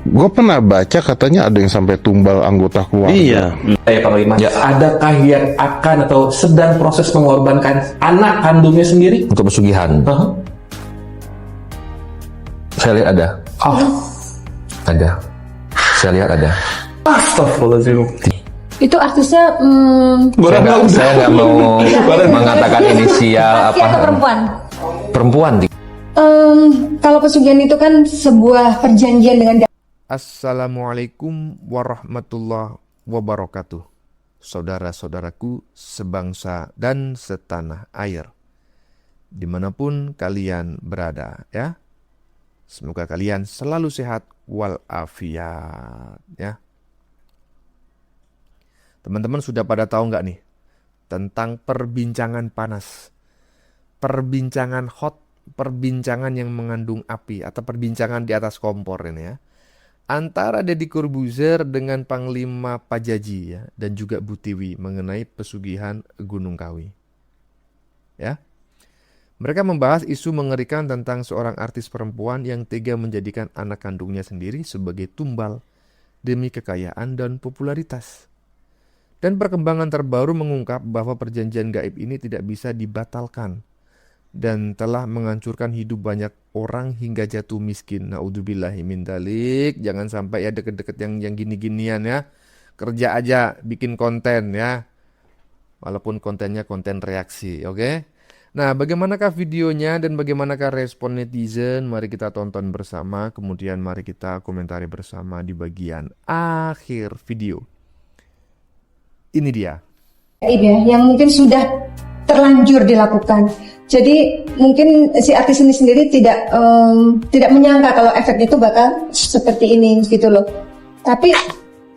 Gue pernah baca katanya ada yang sampai tumbal anggota keluarga. Iya. Panglima, adakah yang akan atau sedang proses mengorbankan anak kandungnya sendiri? Untuk pesugihan. Saya lihat ada. Ada. Saya lihat ada. Astagfirullahaladzim. Itu artisnya Saya nggak mau mengatakan inisial laki apa. atau perempuan? Perempuan. Kalau pesugihan itu kan sebuah perjanjian dengan Assalamualaikum warahmatullahi wabarakatuh. Saudara-saudaraku sebangsa dan setanah air, dimanapun kalian berada ya. Semoga kalian selalu sehat walafiat ya. Teman-teman sudah pada tahu nggak nih tentang perbincangan panas, perbincangan hot, perbincangan yang mengandung api atau perbincangan di atas kompor ini ya, antara Deddy Corbuzier dengan Panglima Pajaji ya, dan juga Bu Tiwi mengenai pesugihan Gunung Kawi. Ya. Mereka membahas isu mengerikan tentang seorang artis perempuan yang tega menjadikan anak kandungnya sendiri sebagai tumbal demi kekayaan dan popularitas. Dan perkembangan terbaru mengungkap bahwa perjanjian gaib ini tidak bisa dibatalkan dan telah menghancurkan hidup banyak orang hingga jatuh miskin. Naudzubillahi min dzalik. Jangan sampai ya deket-deket yang gini-ginian ya. Kerja aja bikin konten ya. Walaupun kontennya konten reaksi, oke? Nah, bagaimanakah videonya dan bagaimanakah respon netizen? Mari kita tonton bersama, kemudian mari kita komentari bersama di bagian akhir video. Ini dia. yang mungkin sudah terlanjur dilakukan. Jadi mungkin si artis ini sendiri tidak menyangka kalau efeknya itu bakal seperti ini gitu loh. Tapi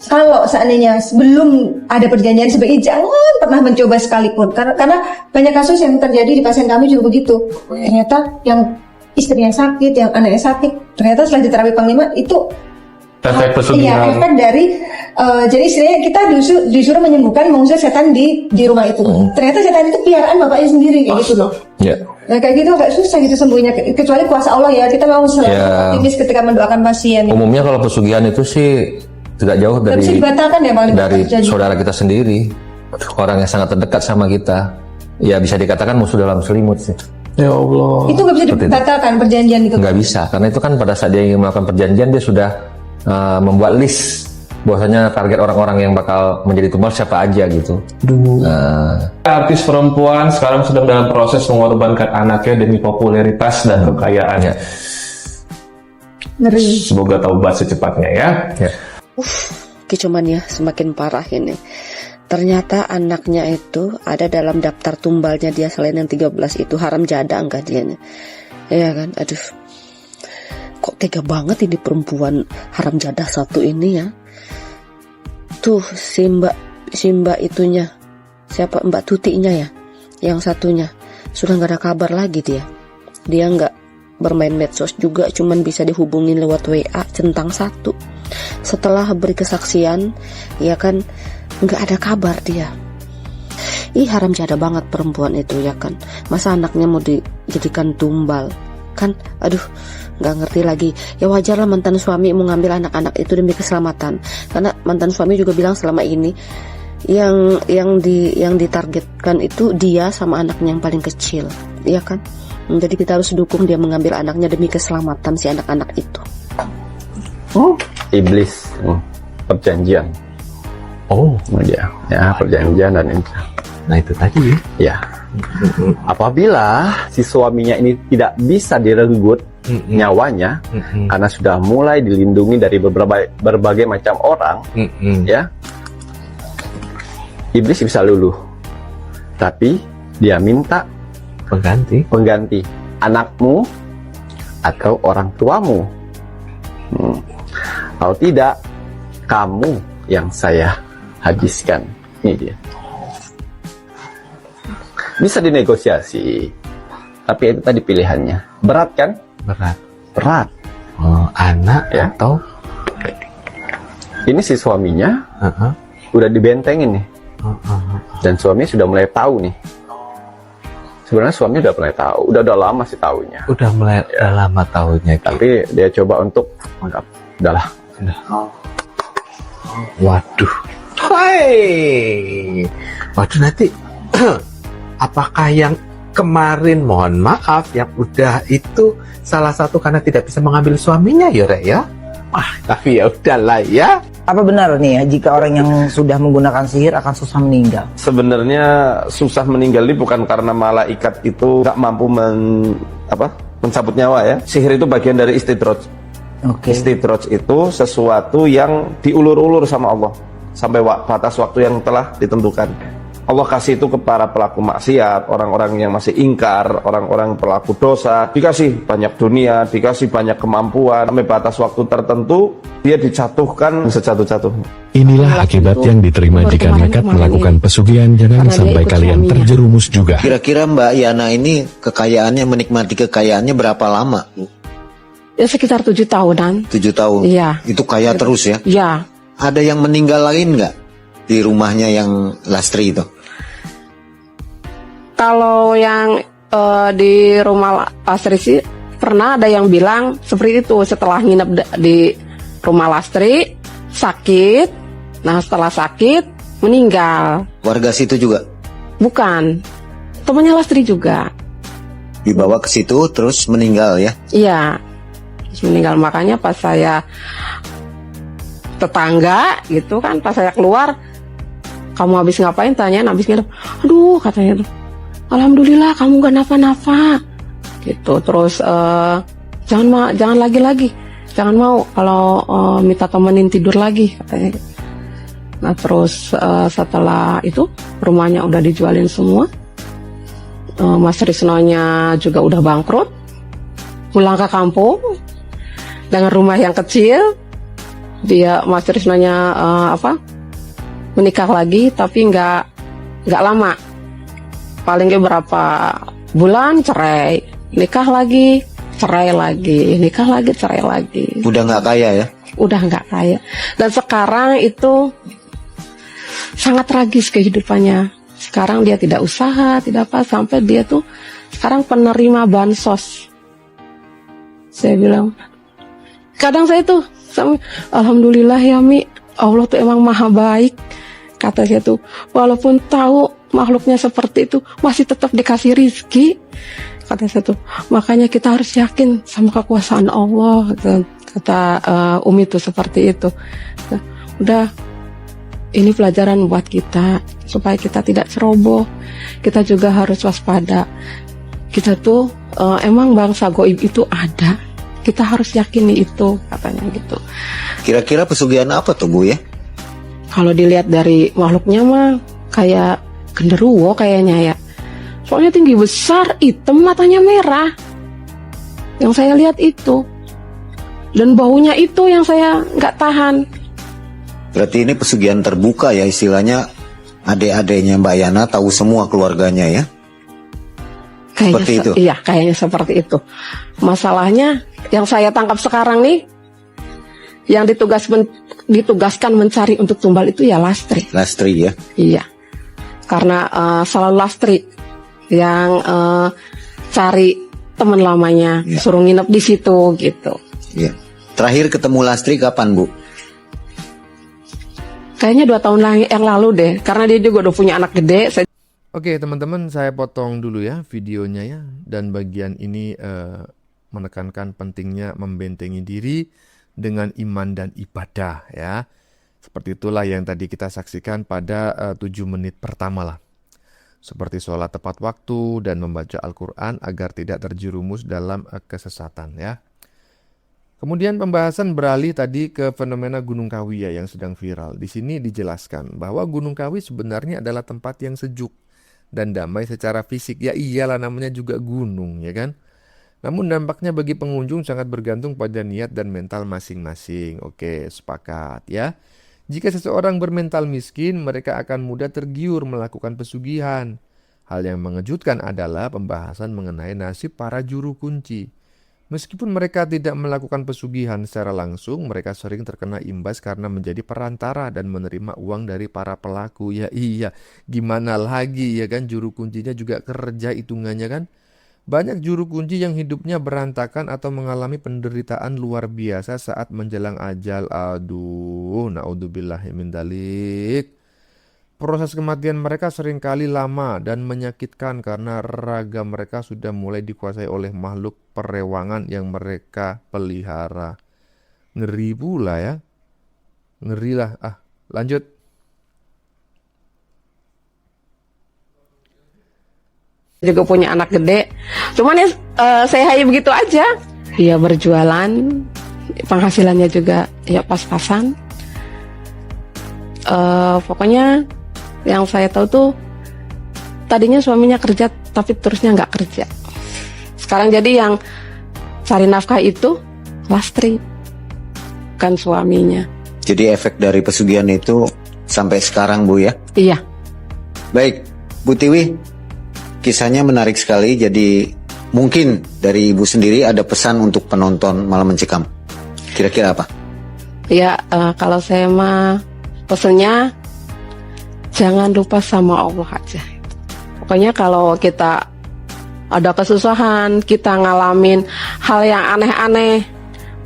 kalau seandainya sebelum ada perjanjian sebaiknya jangan pernah mencoba sekalipun, karena banyak kasus yang terjadi di pasien kami juga begitu. Ternyata yang istrinya sakit, yang anaknya sakit, ternyata setelah diterapi Panglima itu Efek pesugihan. Iya, efek dari jadi istilahnya kita disuruh menyembuhkan mengusir setan di rumah itu. Ternyata setan itu piaraan bapaknya sendiri kayak gitu loh. Ya. Nah, kayak gitu agak susah gitu sembuhnya, kecuali kuasa Allah ya. Kita mau selalu optimis ketika mendoakan pasien. Umumnya kalau pesugihan itu sih tidak jauh dari bisa dibatalkan ya, dari saudara kita sendiri, orang yang sangat terdekat sama kita. Ya bisa dikatakan musuh dalam selimut sih. Ya Allah. Itu nggak bisa dibatalkan perjanjian itu. Nggak bisa, karena itu kan pada saat dia ingin melakukan perjanjian dia sudah membuat list bahwasanya target orang-orang yang bakal menjadi tumbal siapa aja gitu. Artis perempuan sekarang sedang dalam proses mengorbankan anaknya demi popularitas dan kekayaan. Ngeri. Semoga taubat secepatnya ya. Cuman ya semakin parah ini. Ternyata anaknya itu ada dalam daftar tumbalnya dia, selain yang 13 itu haram jadah enggak dianya. Iya kan, aduh. Kok tega banget ini perempuan haram jadah satu ini ya. Tuh si mbak itunya, siapa, Mbak Tutinya ya, yang satunya sudah nggak ada kabar lagi dia nggak bermain medsos juga, cuman bisa dihubungin lewat WA centang satu. Setelah beri kesaksian ya kan nggak ada kabar dia. Ih, haram jadah banget perempuan itu ya kan, masa anaknya mau dijadikan tumbal kan, aduh nggak ngerti lagi. Ya wajar lah mantan suami mau ngambil anak-anak itu demi keselamatan, karena mantan suami juga bilang selama ini yang ditargetkan itu dia sama anaknya yang paling kecil, ya kan. Jadi kita harus dukung dia mengambil anaknya demi keselamatan si anak-anak itu. Iblis, perjanjian. Ya perjanjian dan insya. Nah itu tadi Ya. Apabila si suaminya ini tidak bisa direnggut nyawanya karena sudah mulai dilindungi dari berbagai macam orang, ya, iblis bisa luluh. Tapi dia minta pengganti anakmu atau orang tuamu. Kalau tidak, kamu yang saya habiskan. Ini dia. Bisa dinegosiasi, tapi itu tadi pilihannya. Berat kan? Berat. anak Ya. atau Ini si suaminya udah dibentengin nih, dan suami sudah mulai tahu nih. Sebenarnya suami udah mulai tahu, udah lama sih tahunya. udah mulai lama tahunnya gitu. Tapi dia coba untuk udahlah, Waduh. Hai. Waduh nanti apakah yang kemarin mohon maaf yang udah itu salah satu karena tidak bisa mengambil suaminya ya Rek ya? Tapi ya udahlah ya. Apa benar nih ya jika orang yang sudah menggunakan sihir akan susah meninggal? Sebenarnya susah meninggal ini bukan karena malaikat itu nggak mampu mencabut nyawa ya. Sihir itu bagian dari istidraj. Istidraj itu sesuatu yang diulur-ulur sama Allah sampai batas waktu yang telah ditentukan. Allah kasih itu ke para pelaku maksiat, orang-orang yang masih ingkar, orang-orang pelaku dosa, dikasih banyak dunia, dikasih banyak kemampuan, sampai batas waktu tertentu dia dijatuhkan sejatuh-jatuhnya. Inilah akibat yang diterima jika nekat melakukan pesugihan. Jangan sampai kalian terjerumus juga. Kira-kira Mbak Yana ini kekayaannya, menikmati kekayaannya berapa lama? Ya sekitar 7 tahunan. 7 tahun? Iya. Itu kaya terus ya? Iya. Ada yang meninggal lain nggak di rumahnya yang Lastri itu? Kalau yang di rumah Lastri sih pernah ada yang bilang seperti itu setelah nginep di rumah Lastri sakit. Nah setelah sakit meninggal. Warga situ juga? Bukan, temannya Lastri juga. Dibawa ke situ terus meninggal ya? Iya, terus meninggal. Makanya pas saya tetangga gitu kan, pas saya keluar, kamu habis ngapain? Tanyain habis nginep. Aduh katanya tuh, alhamdulillah kamu gak napa-napa gitu. Terus jangan lagi jangan mau kalau minta temenin tidur lagi katanya. Nah terus setelah itu rumahnya udah dijualin semua, Mas Risnonya juga udah bangkrut, pulang ke kampung dengan rumah yang kecil. Dia Mas Risnonya menikah lagi tapi nggak lama, paling nggak berapa bulan cerai, nikah lagi, cerai lagi, nikah lagi, cerai lagi. Udah nggak kaya ya? Udah nggak kaya. Dan sekarang itu sangat tragis kehidupannya. Sekarang dia tidak usaha, tidak apa, sampai dia tuh sekarang penerima bansos. Saya bilang, kadang saya tuh, alhamdulillah ya Mi, Allah tuh emang maha baik. Kata saya tuh, walaupun tahu makhluknya seperti itu, masih tetap dikasih rizki. Kata saya tuh, makanya kita harus yakin sama kekuasaan Allah. Kata Umi tuh seperti itu. Udah, ini pelajaran buat kita, supaya kita tidak ceroboh. Kita juga harus waspada. Kita tuh emang bangsa goib itu ada. Kita harus yakini itu, katanya gitu. Kira-kira pesugihan apa tuh Bu ya? Kalau dilihat dari makhluknya mah kayak genderuwo kayaknya ya. Soalnya tinggi besar, hitam, matanya merah. Yang saya lihat itu. Dan baunya itu yang saya nggak tahan. Berarti ini pesugihan terbuka ya istilahnya. Adik-adiknya Mbak Yana tahu semua keluarganya ya? Kayaknya seperti itu? Iya, kayaknya seperti itu. Masalahnya yang saya tangkap sekarang nih, yang ditugaskan mencari untuk tumbal itu ya Lastri. Lastri ya? Iya. Karena selalu Lastri yang cari teman lamanya, ya. Suruh nginep di situ gitu. Iya. Terakhir ketemu Lastri kapan Bu? Kayaknya 2 tahun yang lalu deh, karena dia juga udah punya anak gede. Oke teman-teman, saya potong dulu ya videonya ya. Dan bagian ini menekankan pentingnya membentengi diri dengan iman dan ibadah ya. Seperti itulah yang tadi kita saksikan pada 7 menit pertama lah. Seperti sholat tepat waktu dan membaca Al-Quran agar tidak terjerumus dalam kesesatan ya. Kemudian pembahasan beralih tadi ke fenomena Gunung Kawi ya yang sedang viral. Di sini dijelaskan bahwa Gunung Kawi sebenarnya adalah tempat yang sejuk dan damai secara fisik. Ya iyalah namanya juga gunung ya kan. Namun dampaknya bagi pengunjung sangat bergantung pada niat dan mental masing-masing. Oke, sepakat ya. Jika seseorang bermental miskin, mereka akan mudah tergiur melakukan pesugihan. Hal yang mengejutkan adalah pembahasan mengenai nasib para juru kunci. Meskipun mereka tidak melakukan pesugihan secara langsung, mereka sering terkena imbas karena menjadi perantara dan menerima uang dari para pelaku. Ya iya, gimana lagi ya kan, juru kuncinya juga kerja hitungannya kan. Banyak juru kunci yang hidupnya berantakan atau mengalami penderitaan luar biasa saat menjelang ajal. Aduh, naudzubillahi min dzalik. Proses kematian mereka seringkali lama dan menyakitkan karena raga mereka sudah mulai dikuasai oleh makhluk perewangan yang mereka pelihara. Ngeri pula ya. Ngeri lah. Lanjut. Juga punya anak gede, cuman ya saya hanya begitu aja. Dia berjualan, penghasilannya juga ya pas-pasan. Pokoknya yang saya tahu tuh tadinya suaminya kerja tapi terusnya nggak kerja. Sekarang jadi yang cari nafkah itu Lastri, bukan suaminya. Jadi efek dari pesugihan itu sampai sekarang, Bu, ya? Iya. Baik, Bu Tiwi. Kisahnya menarik sekali, jadi mungkin dari Ibu sendiri ada pesan untuk penonton Malam Mencekam. Kira-kira apa? Ya, kalau saya mah pesennya jangan lupa sama Allah aja. Pokoknya kalau kita ada kesusahan, kita ngalamin hal yang aneh-aneh,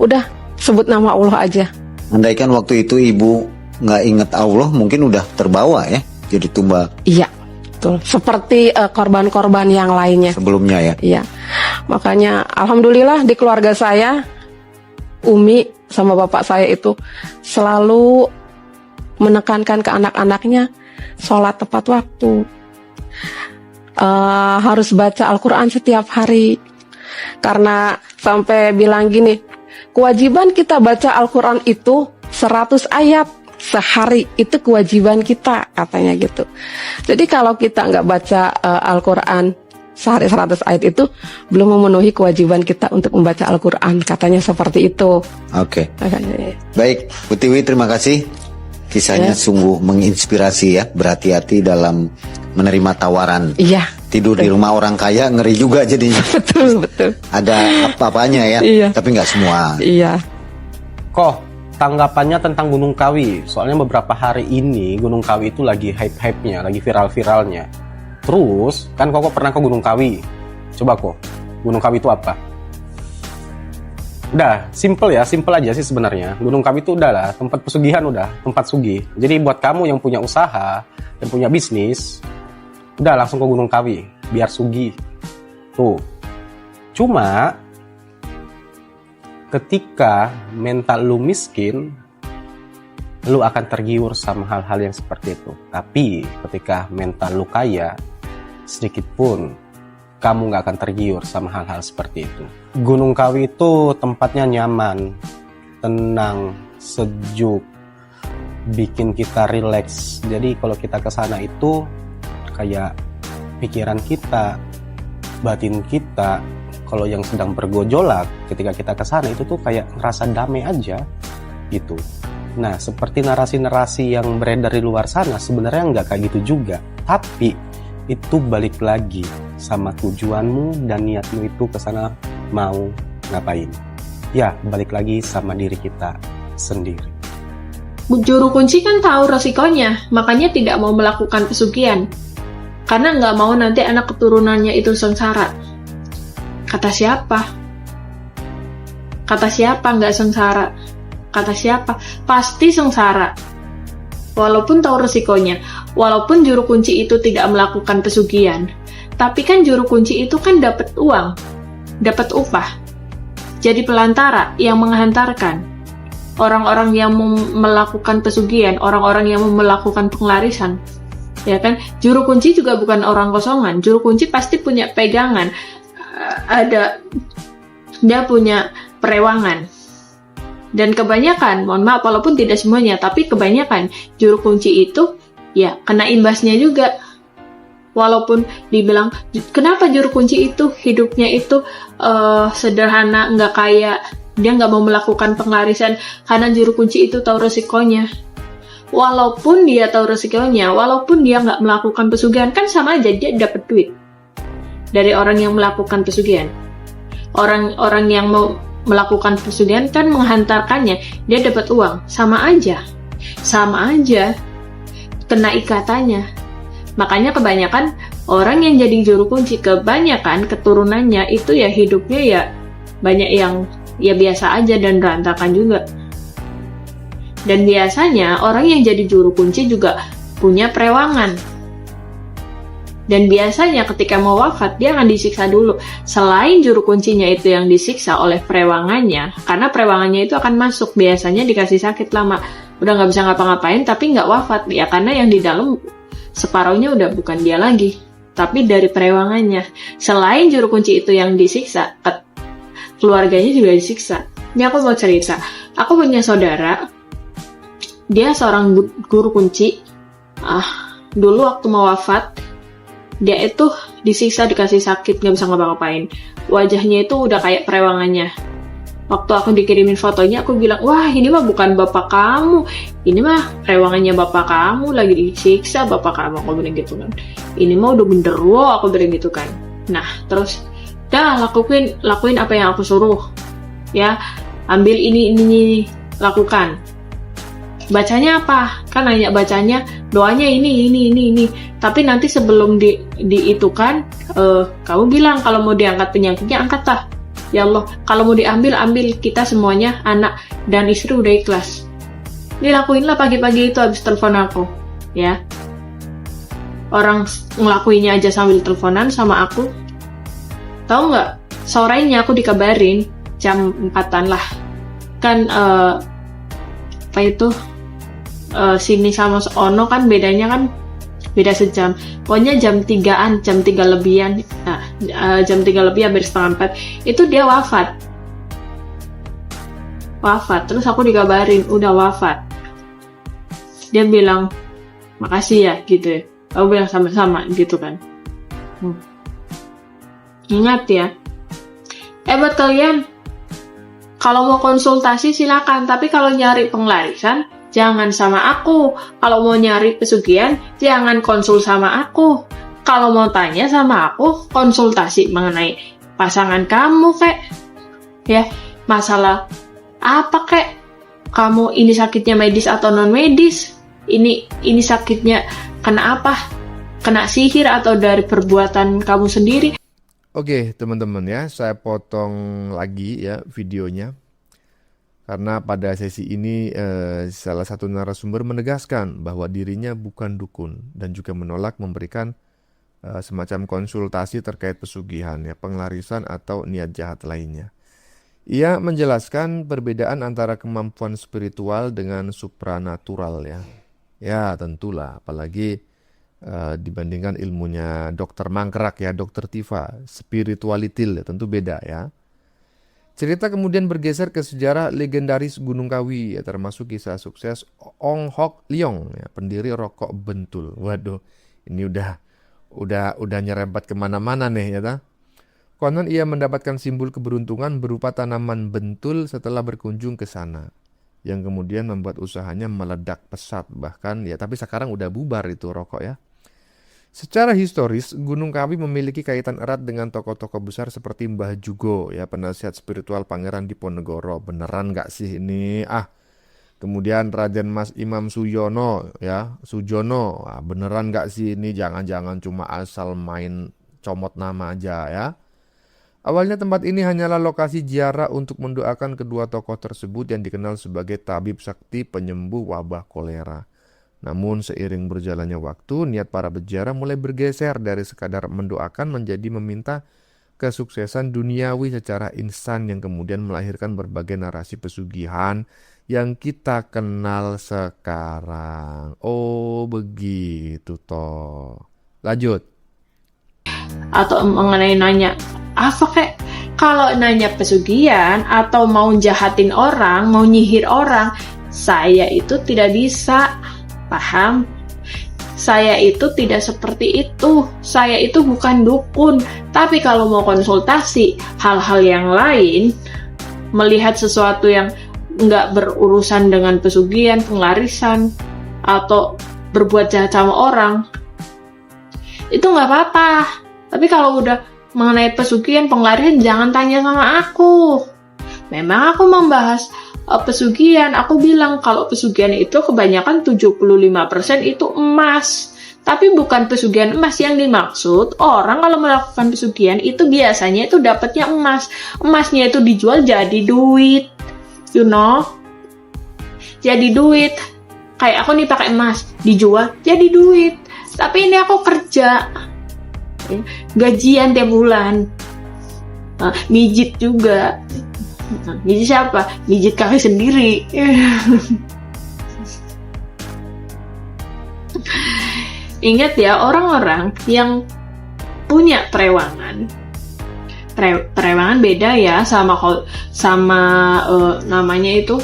udah sebut nama Allah aja. Andaikan waktu itu Ibu nggak inget Allah, mungkin udah terbawa ya, jadi tumbal. Iya. Betul. Seperti korban-korban yang lainnya sebelumnya ya. Iya. Makanya alhamdulillah di keluarga saya, Umi sama bapak saya itu selalu menekankan ke anak-anaknya sholat tepat waktu, harus baca Al-Quran setiap hari. Karena sampai bilang gini, kewajiban kita baca Al-Quran itu 100 ayat sehari, itu kewajiban kita, katanya gitu. Jadi kalau kita nggak baca Al-Quran sehari 100 ayat itu belum memenuhi kewajiban kita untuk membaca Al-Quran, katanya seperti itu. Oke. Baik, Bu Tiwi, terima kasih. Kisahnya sungguh menginspirasi ya, berhati-hati dalam menerima tawaran. Iya. Tidur di rumah orang kaya ngeri juga jadinya. Betul. Ada apa-apanya ya, tapi nggak semua. Iya. Tanggapannya tentang Gunung Kawi. Soalnya beberapa hari ini Gunung Kawi itu lagi hype-hype-nya, lagi viral-viralnya. Terus, kan Koko pernah ke Gunung Kawi. Coba kok, Gunung Kawi itu apa? Udah, simple aja sih sebenarnya. Gunung Kawi itu udah lah, tempat pesugihan, udah, tempat sugih. Jadi buat kamu yang punya usaha, yang punya bisnis, udah langsung ke Gunung Kawi, biar sugih. Tuh. Cuma ketika mental lu miskin, lu akan tergiur sama hal-hal yang seperti itu. Tapi ketika mental lu kaya, sedikit pun kamu gak akan tergiur sama hal-hal seperti itu. Gunung Kawi itu tempatnya nyaman, tenang, sejuk, bikin kita rileks. Jadi kalau kita ke sana itu kayak pikiran kita, batin kita, kalau yang sedang bergojolak, ketika kita ke sana itu tuh kayak ngerasa damai aja gitu. Nah, seperti narasi-narasi yang beredar di luar sana sebenarnya nggak kayak gitu juga. Tapi itu balik lagi sama tujuanmu dan niatmu itu ke sana mau ngapain. Ya, balik lagi sama diri kita sendiri. Juru kunci kan tahu resikonya, makanya tidak mau melakukan pesugihan. Karena nggak mau nanti anak keturunannya itu sengsara. Kata siapa? Kata siapa nggak sengsara? Kata siapa? Pasti sengsara. Walaupun tahu resikonya, walaupun juru kunci itu tidak melakukan pesugihan, tapi kan juru kunci itu kan dapat uang, dapat upah. Jadi pelantara yang menghantarkan orang-orang yang melakukan pesugihan, orang-orang yang melakukan penglarisan. Ya kan? Juru kunci juga bukan orang kosongan. Juru kunci pasti punya pegangan. Dia punya perewangan. Dan kebanyakan, mohon maaf walaupun tidak semuanya, tapi kebanyakan juru kunci itu ya kena imbasnya juga. Walaupun dibilang kenapa juru kunci itu hidupnya itu sederhana, nggak kaya, dia nggak mau melakukan penglarisan karena juru kunci itu tahu resikonya. Walaupun dia tahu resikonya, walaupun dia nggak melakukan pesugihan, kan sama aja dia dapat duit dari orang yang melakukan pesugihan. Orang-orang yang mau melakukan pesugihan kan menghantarkannya, dia dapat uang, sama aja kena ikatannya. Makanya kebanyakan orang yang jadi juru kunci kebanyakan keturunannya itu ya hidupnya ya banyak yang ya biasa aja dan berantakan juga. Dan biasanya orang yang jadi juru kunci juga punya perewangan. Dan biasanya ketika mau wafat dia akan disiksa dulu. Selain juru kuncinya itu yang disiksa oleh perewangannya, karena perewangannya itu akan masuk, biasanya dikasih sakit lama, udah nggak bisa ngapa-ngapain tapi nggak wafat ya, karena yang di dalam separuhnya udah bukan dia lagi, tapi dari perewangannya. Selain juru kunci itu yang disiksa, keluarganya juga disiksa. Ini aku mau cerita, aku punya saudara, dia seorang guru kunci. Dulu waktu mau wafat, dia itu disiksa, dikasih sakit, nggak bisa ngapa-ngapain. Wajahnya itu udah kayak perewangannya. Waktu aku dikirimin fotonya, aku bilang, wah ini mah bukan bapak kamu, ini mah perewangannya bapak kamu lagi disiksa bapak kamu, aku bilang gitu kan. Ini mah udah genderuwo, aku bilang gitu kan. Nah terus, dah lakuin apa yang aku suruh, ya ambil ini lakukan. Bacanya apa? Kan nanya bacanya, doanya ini. Tapi nanti sebelum diitukan, kamu bilang kalau mau diangkat penyakitnya, angkat lah. Ya Allah, kalau mau diambil, ambil. Kita semuanya, anak dan istri udah ikhlas. Ini lakuinlah pagi-pagi itu habis telepon aku. Ya. Orang ngelakuinnya aja sambil teleponan sama aku. Tahu nggak? Sorenya aku dikabarin, jam 4-an lah. Kan, apa itu? Sini sama Ono kan bedanya kan beda sejam. Pokoknya jam 3-an, jam 3 lebihan. Nah, jam 3 lebih hampir setengah 4 itu dia wafat. Terus aku dikabarin udah wafat. Dia bilang makasih ya gitu ya. Aku bilang sama-sama gitu kan. Ingat ya. Buat kalian, kalau mau konsultasi silakan, tapi kalau nyari penglarisan jangan sama aku. Kalau mau nyari pesugihan, jangan konsul sama aku. Kalau mau tanya sama aku, konsultasi mengenai pasangan kamu, kek. Ya, masalah apa, kek? Kamu ini sakitnya medis atau non medis? Ini sakitnya kena apa? Kena sihir atau dari perbuatan kamu sendiri? Oke, teman-teman ya, saya potong lagi ya videonya. Karena pada sesi ini salah satu narasumber menegaskan bahwa dirinya bukan dukun dan juga menolak memberikan semacam konsultasi terkait pesugihan, ya, penglarisan atau niat jahat lainnya. Ia menjelaskan perbedaan antara kemampuan spiritual dengan supranatural ya. Ya tentulah, apalagi dibandingkan ilmunya Dr. Mangkrak ya, Dr. Tifa, spiritualitil ya, tentu beda ya. Cerita kemudian bergeser ke sejarah legendaris Gunung Kawi, ya, termasuk kisah sukses Ong Hok Leong, ya, pendiri rokok Bentul. Waduh, ini udah nyerempet kemana-mana nih ya. Konon ia mendapatkan simbol keberuntungan berupa tanaman bentul setelah berkunjung ke sana, yang kemudian membuat usahanya meledak pesat bahkan ya. Tapi sekarang udah bubar itu rokok ya. Secara historis, Gunung Kawi memiliki kaitan erat dengan tokoh-tokoh besar seperti Mbah Jugo, ya, penasihat spiritual Pangeran Diponegoro. Beneran nggak sih ini? Kemudian Raden Mas Imam Sujono, ya, Sujono. Beneran nggak sih ini? Jangan-jangan cuma asal main comot nama aja ya. Awalnya tempat ini hanyalah lokasi ziarah untuk mendoakan kedua tokoh tersebut yang dikenal sebagai tabib sakti penyembuh wabah kolera. Namun seiring berjalannya waktu, niat para peziarah mulai bergeser dari sekadar mendoakan menjadi meminta kesuksesan duniawi secara instan yang kemudian melahirkan berbagai narasi pesugihan yang kita kenal sekarang. Oh begitu toh. Lanjut. Atau mengenai nanya, apa kek? Kalau nanya pesugihan atau mau jahatin orang, mau nyihir orang, saya itu tidak bisa. Paham? Saya itu tidak seperti itu. Saya itu bukan dukun. Tapi kalau mau konsultasi hal-hal yang lain, melihat sesuatu yang nggak berurusan dengan pesugihan, penglarisan, atau berbuat jahat sama orang, itu nggak apa-apa. Tapi kalau udah mengenai pesugihan, penglarisan, jangan tanya sama aku. Memang aku membahas pesugihan, aku bilang kalau pesugihan itu kebanyakan 75% itu emas. Tapi bukan pesugihan emas yang dimaksud. Orang kalau melakukan pesugihan itu biasanya itu dapatnya emas. Emasnya itu dijual jadi duit. You know? Jadi duit. Kayak aku nih pakai emas, dijual jadi duit. Tapi ini aku kerja. Gajian tiap bulan. Mijit juga. Mijit siapa? Mijit kaki sendiri. Ingat ya, orang-orang yang punya perewangan. Perewangan beda ya sama namanya itu.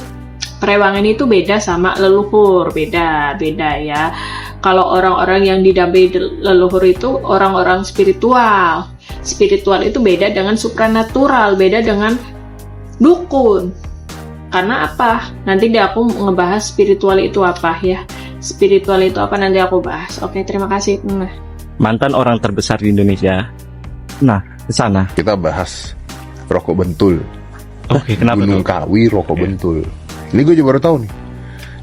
Perewangan itu beda sama leluhur, beda ya. Kalau orang-orang yang didampingi leluhur itu orang-orang spiritual. Spiritual itu beda dengan supranatural, beda dengan dukun. Karena apa? Nanti deh aku ngebahas spiritual itu apa ya. Spiritual itu apa nanti aku bahas. Oke, terima kasih. Mantan orang terbesar di Indonesia. Nah, ke sana. Kita bahas rokok bentul. Oke, kenapa Gunung Kawi, rokok bentul. Ini gue juga baru tahu nih.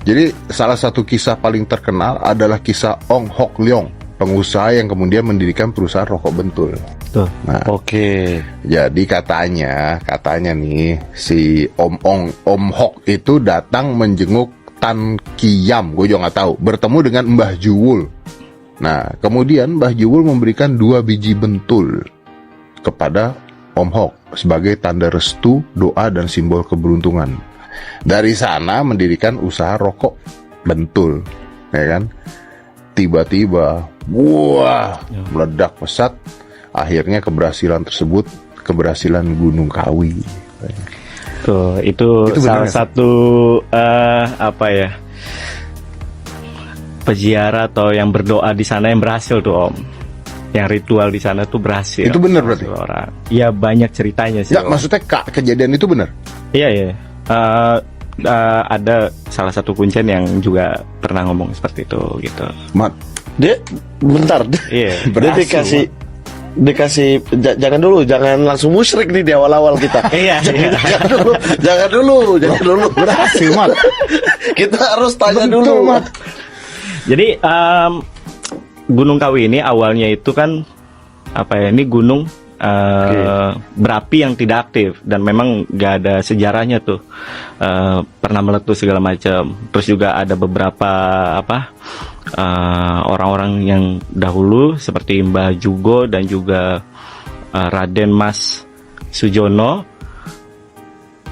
Jadi salah satu kisah paling terkenal adalah kisah Ong Hok Leong, pengusaha yang kemudian mendirikan perusahaan rokok bentul. Tuh. Nah, oke. Jadi katanya nih si Om Hok itu datang menjenguk Tan Kiyam, gue juga nggak tahu, bertemu dengan Mbah Juwul. Nah, kemudian Mbah Juwul memberikan 2 biji bentul kepada Om Hok sebagai tanda restu, doa, dan simbol keberuntungan. Dari sana mendirikan usaha rokok bentul, ya kan? Tiba-tiba, wah, meledak pesat. Akhirnya keberhasilan tersebut, keberhasilan Gunung Kawi. Tuh, itu salah satu peziarah atau yang berdoa di sana yang berhasil tuh Om. Yang ritual di sana tuh berhasil. Itu benar berarti? Ya banyak ceritanya sih. Ya, maksudnya kejadian itu benar? Iya. Ada salah satu kuncen yang juga pernah ngomong seperti itu gitu. Dia bentar. Iya. Dia dikasih jangan langsung musyrik nih di awal-awal kita. Iya. Jangan dulu. Berhasil, Mat. Kita harus tanya dulu, Mat. Jadi Gunung Kawi ini awalnya itu kan ini gunung berapi yang tidak aktif dan memang gak ada sejarahnya tuh, pernah meletus segala macam. Terus juga ada beberapa orang-orang yang dahulu seperti Mbah Jugo dan juga Raden Mas Sujono.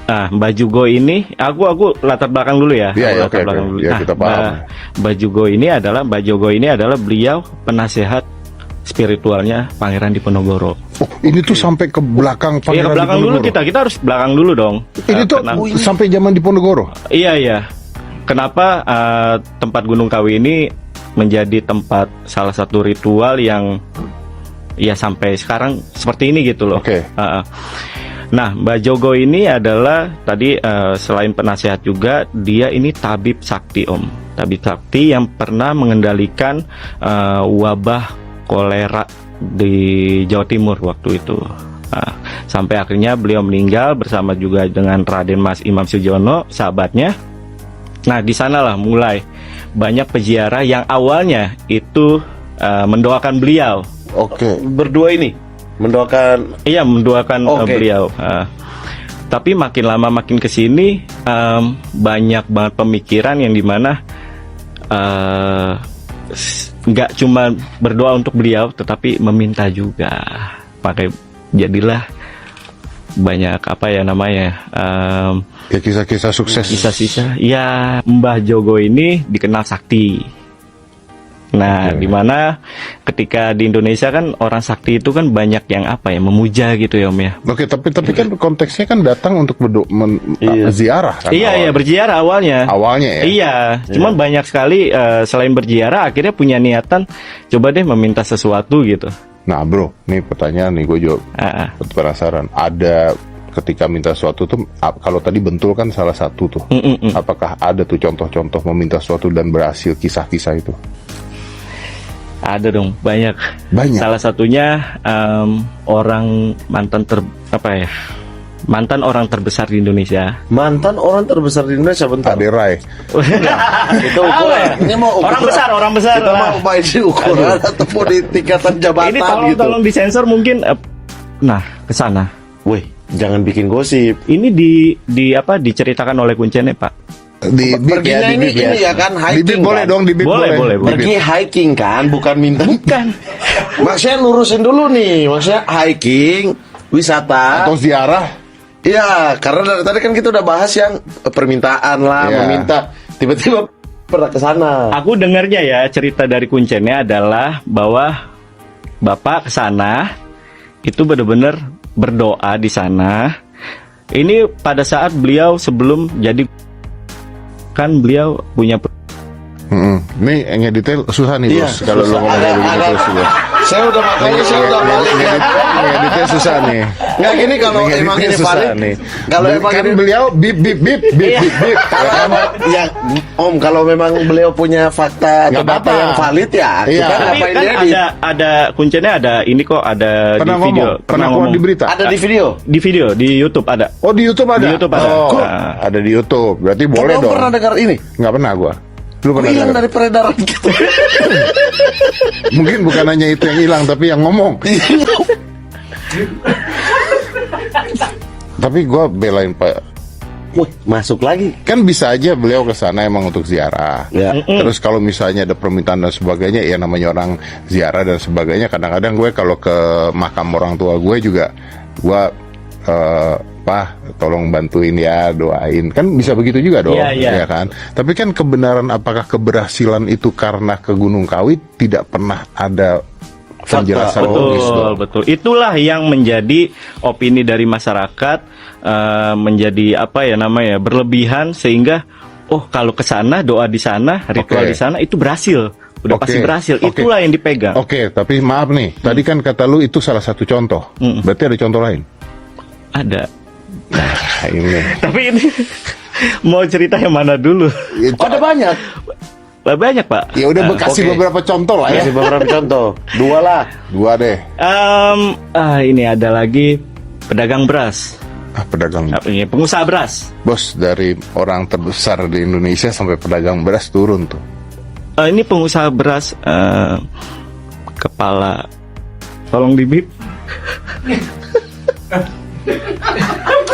Mbah Jugo ini, aku latar belakang dulu ya. Iya, oke. Ya, kita paham. Mbah Jugo ini adalah beliau penasehat spiritualnya Pangeran Diponegoro. Oh, ini tuh sampai ke belakang Pangeran Diponegoro. Iya, ke belakang dulu kita harus belakang dulu dong. Ini tuh sampai zaman Diponegoro. Iya. Kenapa tempat Gunung Kawi ini menjadi tempat salah satu ritual yang ya sampai sekarang seperti ini gitu loh. Oke. Nah, Mbah Jogo ini adalah tadi selain penasehat juga dia ini tabib sakti Om. Tabib sakti yang pernah mengendalikan wabah kolera di Jawa Timur waktu itu. Sampai akhirnya beliau meninggal bersama juga dengan Raden Mas Imam Sujono, sahabatnya. Nah, di sanalah mulai banyak peziarah yang awalnya itu mendoakan beliau. Oke. Berdua ini mendoakan. Iya, mendoakan beliau. Tapi makin lama makin kesini banyak banget pemikiran yang dimana nggak cuma berdoa untuk beliau, tetapi meminta juga. Pakai jadilah banyak ya kisah-kisah sukses. Kisah-kisah. Ya, Mbah Jogo ini dikenal sakti. Nah, dimana ketika di Indonesia kan orang sakti itu kan banyak yang memuja gitu ya Om ya. Oke, tapi kan konteksnya kan datang untuk ziarah kan. Iya, berziarah awalnya. Awalnya ya. Iya, cuman banyak sekali selain berziarah akhirnya punya niatan coba deh meminta sesuatu gitu. Nah, bro, nih pertanyaan nih gue juga penasaran. Ada ketika minta sesuatu tuh, kalau tadi bentul kan salah satu tuh. Apakah ada tuh contoh-contoh meminta sesuatu dan berhasil, kisah-kisah itu? Ada dong, banyak. Banyak. Salah satunya orang mantan mantan orang terbesar di Indonesia. Mantan orang terbesar di Indonesia, bentar. Aderai. Itu ukuran. Ini mau ukuran. Orang besar. Kita mau main di ukuran atau mau di tingkatan jabatan Ini gitu. tolong disensor mungkin. Nah, ke sana. Wih, jangan bikin gosip. Ini diceritakan oleh Kuncene, Pak. Perginya ini ya kan hiking. Boleh kan? dong, boleh. Pergi hiking kan, bukan minta. Bukan. Maksudnya lurusin dulu nih, maksudnya hiking, wisata atau ziarah. Iya, karena dari tadi kan kita udah bahas yang permintaan lah, Iya. meminta. Tiba-tiba pernah ke sana. Aku dengarnya ya, cerita dari Kuncene adalah bahwa Bapak ke sana itu benar-benar berdoa di sana. Ini pada saat beliau sebelum jadi, kan beliau punya Ini ngedetail susah nih, Iya, Bos. Kalau lo susah. ngomong kayak begitu Ada- terus juga. Saya udah makanya saya udah balik ya. Ngedetail susah nih. Nggak gini kalau Ngedetail emang ini susah valid. nih. Kalau emang kan ini beliau bip. Kalau emang ya Om, kalau memang beliau punya fakta atau Nggak data apa-apa. yang valid ya, Iya. kita Tapi ngapain kan diedit? ada Kuncene, ada ini kok, ada Pernah di video, ngomong, pernah keluar di berita. Ada di video. di YouTube ada. Oh, di YouTube ada. Di YouTube ada. Oh, Nah. ada di YouTube. Berarti boleh Om dong. pernah dengar ini? Nggak pernah gua. Lu pernah Hilang dengar? dari peredaran gitu. Mungkin bukan hanya itu yang hilang, tapi yang ngomong. Tapi gua belain Pak. Wih, masuk lagi. Kan bisa aja beliau ke sana emang untuk ziarah. Ya. Terus kalau misalnya ada permintaan dan sebagainya, ya namanya orang ziarah dan sebagainya. Kadang-kadang gue kalau ke makam orang tua gue juga, gue Pak, tolong bantuin ya, doain. Kan bisa begitu juga dong, Iya. ya kan? Tapi kan kebenaran apakah keberhasilan itu karena ke Gunung Kawi tidak pernah ada penjelasan logis dong. Betul. Itulah yang menjadi opini dari masyarakat, menjadi apa ya namanya, berlebihan, sehingga kalau ke sana, doa di sana, ritual Oke. di sana itu berhasil. Udah Oke. pasti berhasil. Oke. Itulah yang dipegang. Oke, tapi maaf nih, tadi kan kata lu itu salah satu contoh. Berarti ada contoh lain? Ada. Nah, ini. Tapi ini mau cerita yang mana dulu? Ada banyak. Banyak, Pak. Ya udah kasih Oke. beberapa contoh lah ya. Kasih beberapa contoh. Dua lah. Dua deh. Ini ada lagi pedagang beras. Pedagang. Ini pengusaha beras. Bos, dari orang terbesar di Indonesia sampai pedagang beras turun tuh. Ini pengusaha beras, kepala, tolong dibip.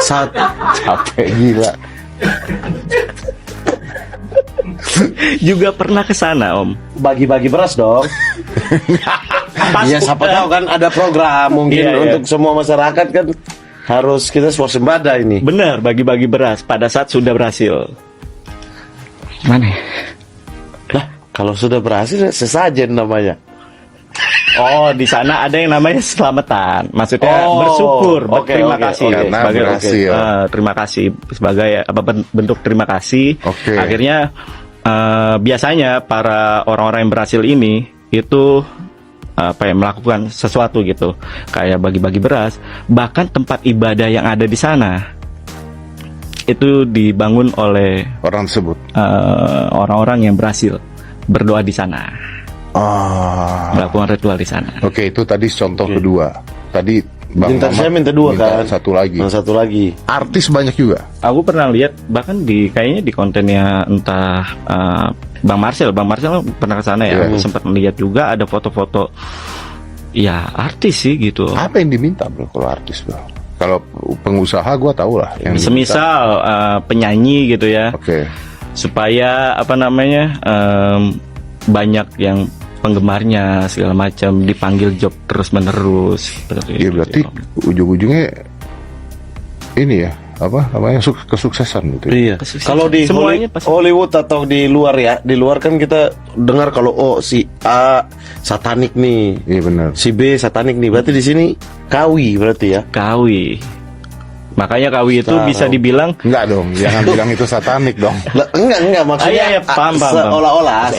Capek gila. Juga pernah ke sana, Om. Bagi-bagi beras dong. Iya, siapa tahu kan ada program mungkin Iya, iya. untuk semua masyarakat kan harus kita swasembada ini. Benar, bagi-bagi beras pada saat sudah berhasil. Mana? Lah, kalau sudah berhasil sesajen namanya. Oh, di sana ada yang namanya selamatan. Maksudnya Oh, bersyukur, oke, berterima oke, kasih oke. Karena sebagai berhasil. terima kasih sebagai bentuk terima kasih. Oke. Akhirnya biasanya para orang-orang yang berhasil ini itu melakukan sesuatu gitu, kayak bagi-bagi beras. Bahkan tempat ibadah yang ada di sana itu dibangun oleh orang tersebut, orang-orang yang berhasil berdoa di sana. Melakukan ritual di sana. Oke, itu tadi contoh kedua. Tadi Bang Minta, Mamat saya minta dua minta kan. satu lagi. Satu lagi. Artis banyak juga. Aku pernah lihat bahkan kayaknya di kontennya entah Bang Marcel pernah ke sana ya. Iya. Aku sempat melihat juga ada foto-foto ya artis sih gitu. Apa yang diminta bro kalau artis bro? Kalau pengusaha gua tahu lah yang Semisal penyanyi gitu ya. Oke. Supaya banyak yang penggemarnya segala macam, dipanggil job terus menerus. Iya, berarti ujung-ujungnya ini ya apa namanya kesuksesan gitu. Iya. Kalau di Semuanya Hollywood atau di luar ya, di luar kan kita dengar kalau si A satanik nih, iya benar. Si B satanik nih, berarti di sini kawi berarti ya. Kawi. Makanya kawi itu bisa dibilang enggak dong, jangan bilang itu satanik dong. Enggak maksudnya paham. seolah-olah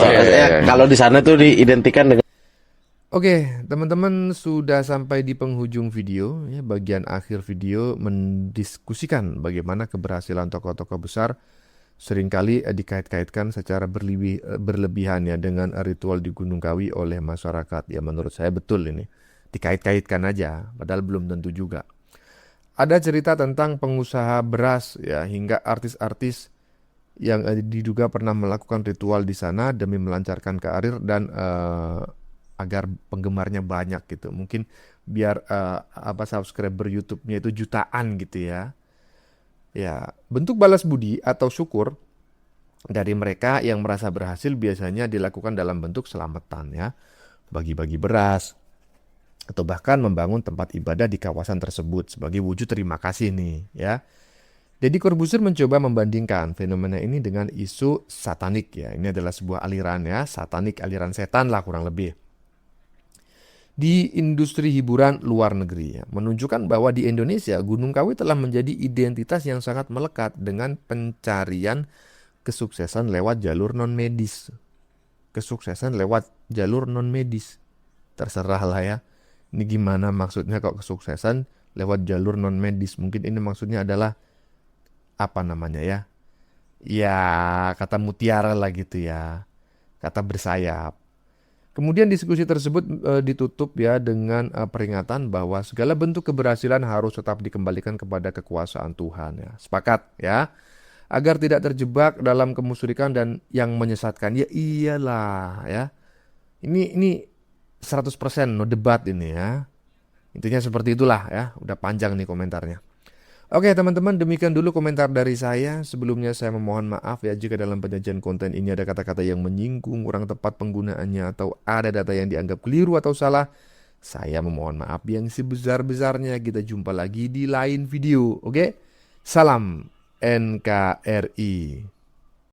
kalau di sana tuh diidentikan dengan. Oke, teman-teman sudah sampai di penghujung video, ya, bagian akhir video mendiskusikan bagaimana keberhasilan tokoh-tokoh besar seringkali dikait-kaitkan secara berlebihan ya dengan ritual di Gunung Kawi oleh masyarakat. Ya menurut saya betul ini, dikait-kaitkan aja, padahal belum tentu juga. ada cerita tentang pengusaha beras ya, hingga artis-artis yang diduga pernah melakukan ritual di sana demi melancarkan karir dan agar penggemarnya banyak gitu. Mungkin biar subscriber YouTube-nya itu jutaan gitu ya. Ya, bentuk balas budi atau syukur dari mereka yang merasa berhasil biasanya dilakukan dalam bentuk selamatan ya. Bagi-bagi beras atau bahkan membangun tempat ibadah di kawasan tersebut sebagai wujud terima kasih nih ya. Deddy Corbuzier mencoba membandingkan fenomena ini dengan isu satanik ya. Ini adalah sebuah aliran ya, satanik, aliran setan lah kurang lebih. Di industri hiburan luar negeri ya, menunjukkan bahwa di Indonesia Gunung Kawi telah menjadi identitas yang sangat melekat dengan pencarian kesuksesan lewat jalur non medis. Kesuksesan lewat jalur non medis. Terserah lah ya. Ini gimana maksudnya kok kesuksesan lewat jalur non medis? Mungkin ini maksudnya adalah apa namanya ya? Ya kata mutiara lah gitu ya. Kata bersayap. Kemudian diskusi tersebut ditutup ya dengan peringatan bahwa segala bentuk keberhasilan harus tetap dikembalikan kepada kekuasaan Tuhan ya. Sepakat ya. Agar tidak terjebak dalam kemusyrikan dan yang menyesatkan. Ya iyalah ya. Ini 100% no debat ini ya. Intinya seperti itulah ya. Udah panjang nih komentarnya. Oke teman-teman, demikian dulu komentar dari saya. Sebelumnya saya memohon maaf ya jika dalam penyajian konten ini ada kata-kata yang menyinggung, kurang tepat penggunaannya, atau ada data yang dianggap keliru atau salah. Saya memohon maaf yang sebesar-besarnya. Kita jumpa lagi di lain video. Oke? Salam NKRI.